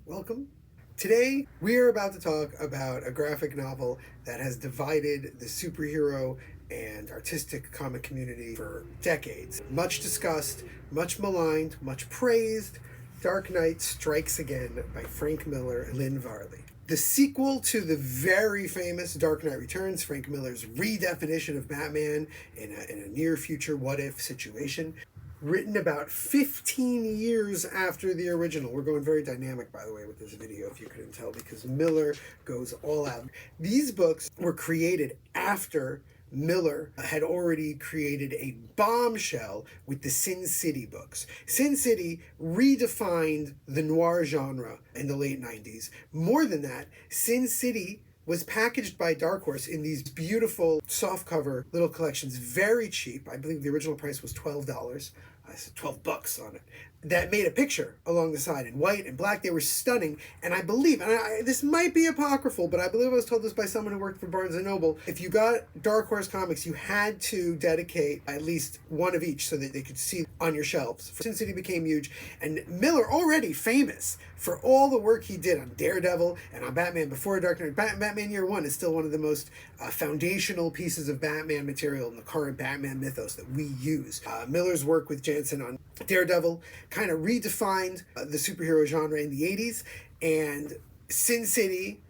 Welcome. Today, we are about to talk about a graphic novel that has divided the superhero and artistic comic community for decades. Much discussed, much maligned, much praised. Dark Knight Strikes Again by Frank Miller and Lynn Varley. The sequel to the very famous Dark Knight Returns, Frank Miller's redefinition of Batman in a near future what if situation, written about 15 years after the original. We're going very dynamic, by the way, with this video, if you couldn't tell, because Miller goes all out. These books were created after Miller had already created a bombshell with the Sin City books. Sin City redefined the noir genre in the late 90s. More than that, Sin City was packaged by Dark Horse in these beautiful softcover little collections, very cheap. I believe the original price was $12. I said $12 on it. That made a picture along the side in white and black. They were stunning. And I believe, this might be apocryphal, but I believe I was told this by someone who worked for Barnes & Noble. If you got Dark Horse comics, you had to dedicate at least one of each so that they could see on your shelves. Sin City became huge. And Miller, already famous for all the work he did on Daredevil and on Batman before Dark Knight. Batman Year One is still one of the most foundational pieces of Batman material in the current Batman mythos that we use. Miller's work with Jansen on Daredevil kind of redefined the superhero genre in the 80s, and Sin City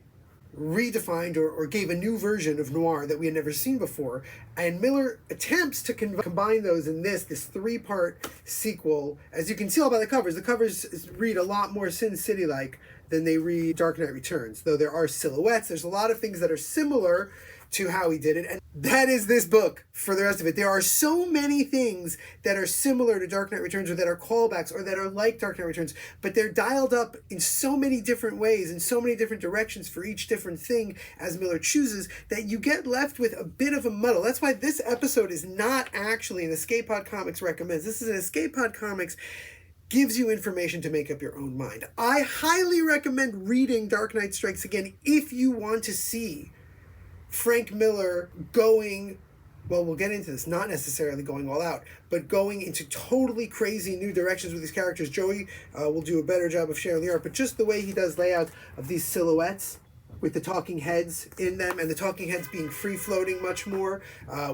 redefined or gave a new version of noir that we had never seen before. And Miller attempts to combine those in this three-part sequel. As you can tell by the covers read a lot more Sin City-like than they read Dark Knight Returns. Though there are silhouettes, there's a lot of things that are similar to how he did it. And that is this book for the rest of it. There are so many things that are similar to Dark Knight Returns, or that are callbacks, or that are like Dark Knight Returns, but they're dialed up in so many different ways, in so many different directions for each different thing as Miller chooses, that you get left with a bit of a muddle. That's why this episode is not actually an Escape Pod Comics recommends. This is an Escape Pod Comics gives you information to make up your own mind. I highly recommend reading Dark Knight Strikes Again if you want to see Frank Miller going, well, we'll get into this, not necessarily going all out, but going into totally crazy new directions with these characters. Joey will do a better job of sharing the art, but just the way he does layout of these silhouettes with the talking heads in them, and the talking heads being free-floating much more,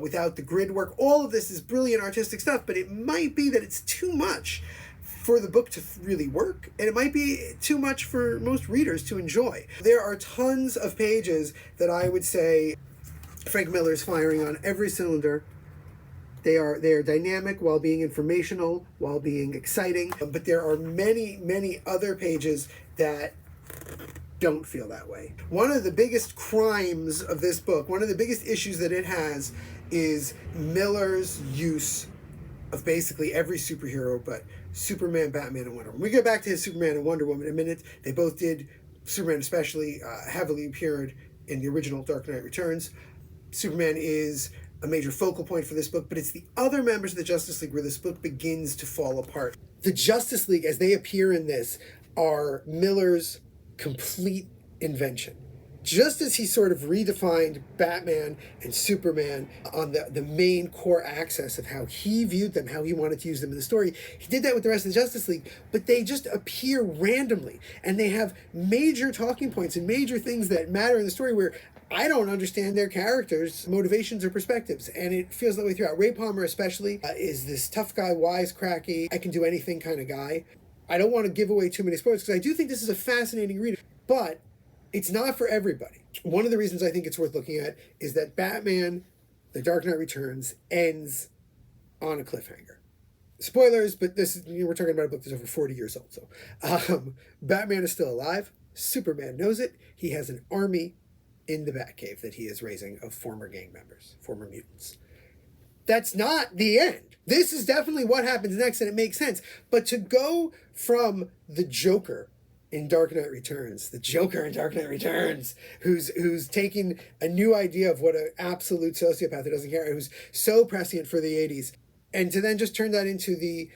without the grid work. All of this is brilliant artistic stuff, but it might be that it's too much for the book to really work, and it might be too much for most readers to enjoy. There are tons of pages that I would say Frank Miller is firing on every cylinder. They are dynamic while being informational, while being exciting, but there are many other pages that don't feel that way. One of the biggest crimes of this book, one of the biggest issues that it has, is Miller's use of basically every superhero but Superman, Batman, and Wonder Woman. We get back to his Superman and Wonder Woman in a minute. They both did, Superman especially, heavily appeared in the original Dark Knight Returns. Superman is a major focal point for this book, but it's the other members of the Justice League where this book begins to fall apart. The Justice League, as they appear in this, are Miller's complete invention. Just as he sort of redefined Batman and Superman on the main core axis of how he viewed them, how he wanted to use them in the story, he did that with the rest of the Justice League, but they just appear randomly, and they have major talking points and major things that matter in the story where I don't understand their characters' motivations or perspectives, and it feels that way throughout. Ray Palmer especially is this tough guy, wisecracky, I can do anything kind of guy. I don't want to give away too many spoilers because I do think this is a fascinating read, but it's not for everybody. One of the reasons I think it's worth looking at is that Batman, The Dark Knight Returns, ends on a cliffhanger. Spoilers, but this we're talking about a book that's over 40 years old. So Batman is still alive. Superman knows it. He has an army in the Batcave that he is raising of former gang members, former mutants. That's not the end. This is definitely what happens next, and it makes sense. But to go from the Joker in Dark Knight Returns, the Joker in Dark Knight Returns, who's taking a new idea of what an absolute sociopath who doesn't care, who's so prescient for the 80s, and to then just turn that into the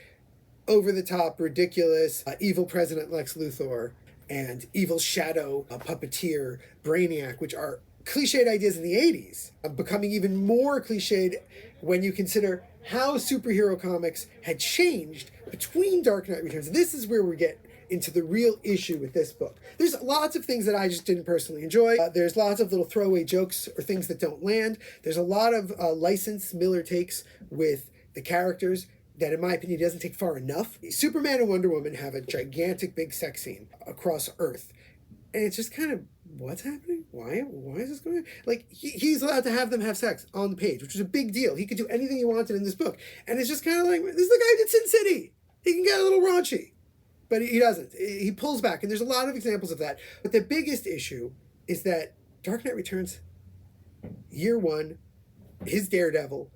over-the-top, ridiculous, evil President Lex Luthor and evil shadow puppeteer Brainiac, which are cliched ideas in the 80s, becoming even more cliched when you consider how superhero comics had changed between Dark Knight Returns. This is where we get into the real issue with this book. There's lots of things that I just didn't personally enjoy. There's lots of little throwaway jokes or things that don't land. There's a lot of license Miller takes with the characters that, in my opinion, doesn't take far enough. Superman and Wonder Woman have a gigantic big sex scene across Earth. And it's just kind of, what's happening? Why is this going on? Like, he's allowed to have them have sex on the page, which is a big deal. He could do anything he wanted in this book. And it's just kind of like, this is the guy who did Sin City. He can get a little raunchy. But he doesn't. He pulls back. And there's a lot of examples of that. But the biggest issue is that Dark Knight Returns, Year One, his Daredevil,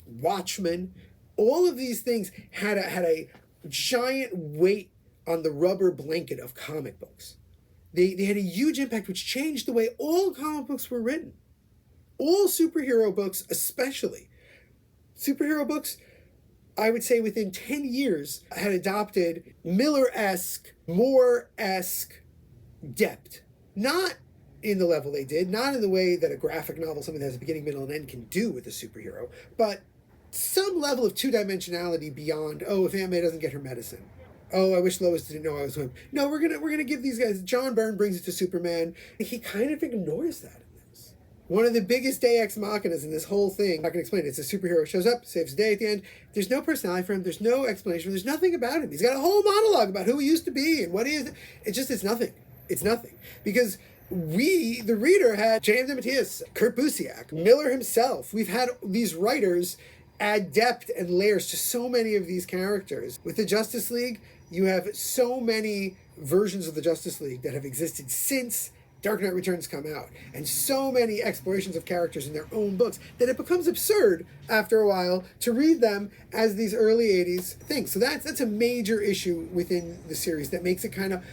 Watchmen, all of these things had a giant weight on the rubber blanket of comic books. They had a huge impact, which changed the way all comic books were written. All superhero books, especially. Superhero books, I would say within 10 years, had adopted Miller-esque, Moore-esque depth. Not in the level they did, not in the way that a graphic novel, something that has a beginning, middle, and end, can do with a superhero, but some level of two-dimensionality beyond, oh, if Aunt May doesn't get her medicine. Oh, I wish Lois didn't know I was with him. No, we're gonna give these guys. John Byrne brings it to Superman. He kind of ignores that in this. One of the biggest Deus Ex Machinas in this whole thing. I can explain it. It's a superhero shows up, saves the day at the end. There's no personality for him. There's no explanation. There's nothing about him. He's got a whole monologue about who he used to be and what he is. It's nothing. It's nothing because we, the reader, had James DeMatteis, Kurt Busiek, Miller himself. We've had these writers add depth and layers to so many of these characters. With the Justice League, you have so many versions of the Justice League that have existed since Dark Knight Returns come out, and so many explorations of characters in their own books that it becomes absurd after a while to read them as these early 80s things. So that's a major issue within the series that makes it kind of,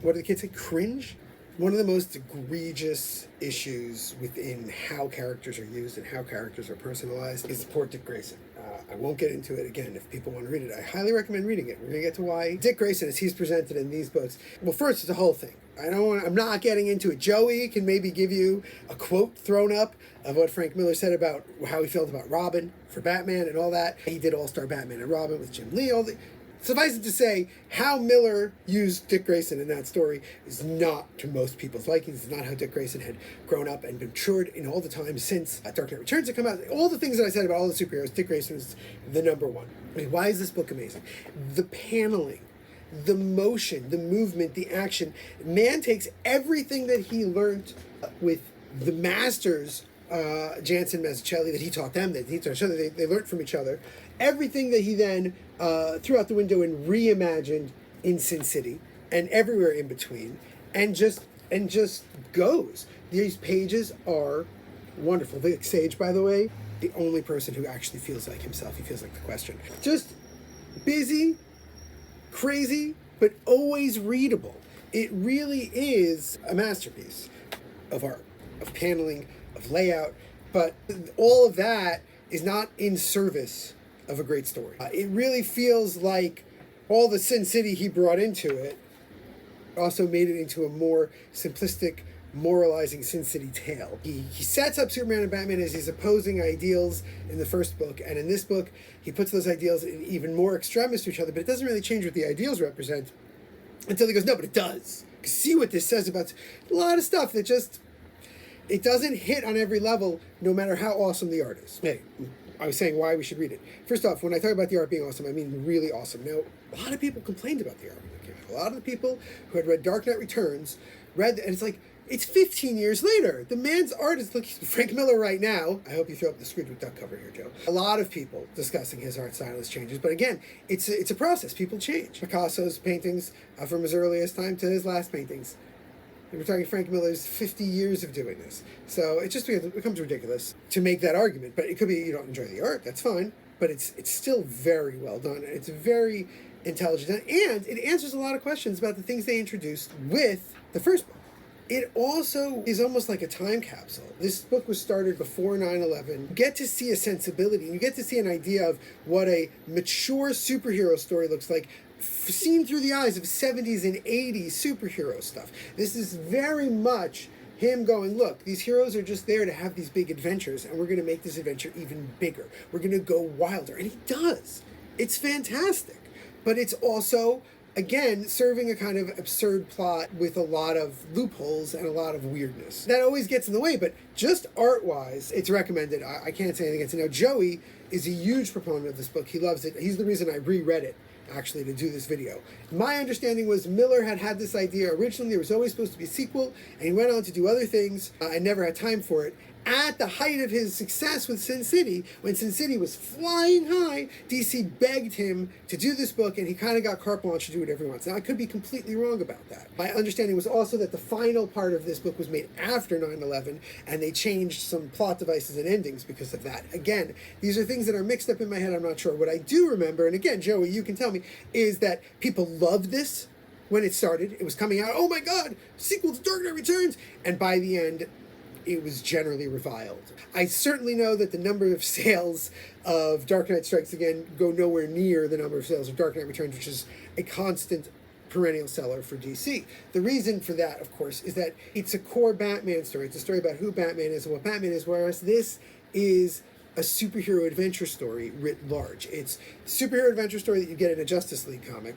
what do the kids say, cringe? One of the most egregious issues within how characters are used and how characters are personalized is poor Dick Grayson. I won't get into it again. If people want to read it, I highly recommend reading it. We're going to get to why Dick Grayson, as he's presented in these books. Well, first, it's a whole thing. I'm not getting into it. Joey can maybe give you a quote thrown up of what Frank Miller said about how he felt about Robin for Batman and all that. He did All-Star Batman and Robin with Jim Lee. Suffice it to say, how Miller used Dick Grayson in that story is not to most people's likings. It's not how Dick Grayson had grown up and matured in all the time since Dark Knight Returns had come out. All the things that I said about all the superheroes, Dick Grayson is the number one. I mean, why is this book amazing? The paneling, the motion, the movement, the action. Man takes everything that he learned with the masters, Jansen, Mazzucchelli, that he taught them, that he taught each other, they learned from each other. Everything that he then threw out the window and reimagined in Sin City and everywhere in between, and just goes. These pages are wonderful. Vic Sage, by the way, the only person who actually feels like himself. He feels like the Question. Just busy, crazy, but always readable. It really is a masterpiece of art, of paneling, of layout, but all of that is not in service of a great story. It really feels like all the Sin City he brought into it also made it into a more simplistic, moralizing Sin City tale. He sets up Superman and Batman as these opposing ideals in the first book, and in this book, he puts those ideals in even more extremists to each other, but it doesn't really change what the ideals represent until he goes, no, but it does. See what this says about a lot of stuff that just, it doesn't hit on every level, no matter how awesome the art is. Hey, I was saying why we should read it. First off, when I talk about the art being awesome, I mean really awesome. Now, a lot of people complained about the art. A lot of the people who had read Dark Knight Returns read, and it's like, it's 15 years later. The man's art is looking Frank Miller right now. I hope you throw up the Scrooge McDuck cover here, Joe. A lot of people discussing his art style as changes, but again, it's a process. People change. Picasso's paintings from his earliest time to his last paintings. And we're talking Frank Miller's 50 years of doing this. So it just becomes ridiculous to make that argument. But it could be you don't enjoy the art, that's fine. But it's still very well done. It's very intelligent. And it answers a lot of questions about the things they introduced with the first book. It also is almost like a time capsule. This book was started before 9/11. You get to see a sensibility, and you get to see an idea of what a mature superhero story looks like, seen through the eyes of 70s and 80s superhero stuff. This is very much him going, look, these heroes are just there to have these big adventures, and we're going to make this adventure even bigger. We're going to go wilder. And he does. It's fantastic. But it's also Again, serving a kind of absurd plot with a lot of loopholes and a lot of weirdness. That always gets in the way, but just art-wise, it's recommended. I can't say anything against it. Now, Joey is a huge proponent of this book. He loves it. He's the reason I reread it, actually, to do this video. My understanding was Miller had this idea originally. There was always supposed to be a sequel, and he went on to do other things and never had time for it. At the height of his success with Sin City, when Sin City was flying high, DC begged him to do this book, and he kind of got carte blanche to do whatever he wants. Now, I could be completely wrong about that. My understanding was also that the final part of this book was made after 9/11, and they changed some plot devices and endings because of that. Again, these are things that are mixed up in my head. I'm not sure. What I do remember, and again, Joey, you can tell me, is that people loved this when it started. It was coming out, oh my God, sequel to Dark Knight Returns, and by the end, it was generally reviled. I certainly know that the number of sales of Dark Knight Strikes Again go nowhere near the number of sales of Dark Knight Returns, which is a constant perennial seller for DC. The reason for that, of course, is that it's a core Batman story. It's a story about who Batman is and what Batman is, whereas this is a superhero adventure story writ large. It's a superhero adventure story that you get in a Justice League comic,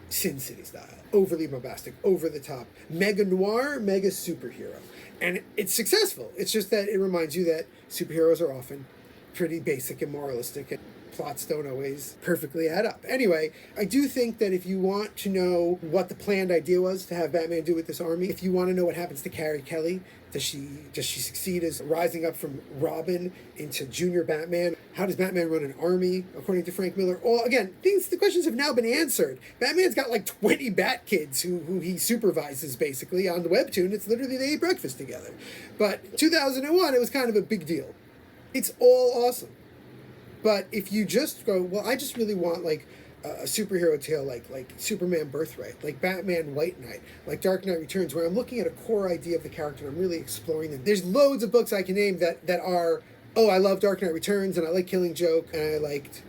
Sin City style. Overly bombastic, over the top, mega noir, mega superhero. And it's successful. It's just that it reminds you that superheroes are often pretty basic and moralistic, and plots don't always perfectly add up. Anyway, I do think that if you want to know what the planned idea was to have Batman do with this army, if you want to know what happens to Carrie Kelly, does she succeed as rising up from Robin into Junior Batman? How does Batman run an army, according to Frank Miller? Well, again, the questions have now been answered. Batman's got like 20 Bat kids who he supervises, basically, on the webtoon. It's literally they eat breakfast together. But 2001, it was kind of a big deal. It's all awesome. But if you just go, well, I just really want like a superhero tale like Superman Birthright, like Batman White Knight, like Dark Knight Returns, where I'm looking at a core idea of the character and I'm really exploring them. There's loads of books I can name that are, oh, I love Dark Knight Returns and I like Killing Joke and I liked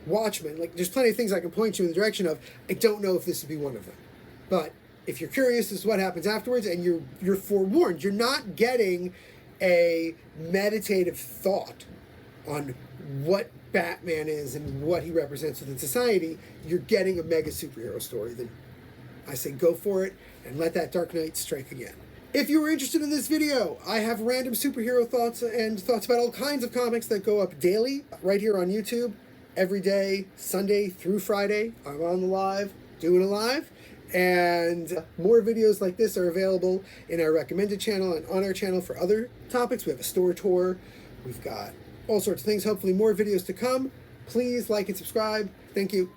Watchmen. Like, there's plenty of things I can point you in the direction of. I don't know if this would be one of them. But if you're curious as to what happens afterwards, and you're forewarned, you're not getting a meditative thought on what Batman is and what he represents within society, you're getting a mega superhero story. Then I say go for it and let that Dark Knight strike again. If you were interested in this video, I have random superhero thoughts and thoughts about all kinds of comics that go up daily right here on YouTube. Every day, Sunday through Friday, I'm on the live, doing a live. And more videos like this are available in our recommended channel and on our channel for other topics. We have a store tour. We've got all sorts of things. Hopefully more videos to come. Please like and subscribe. Thank you.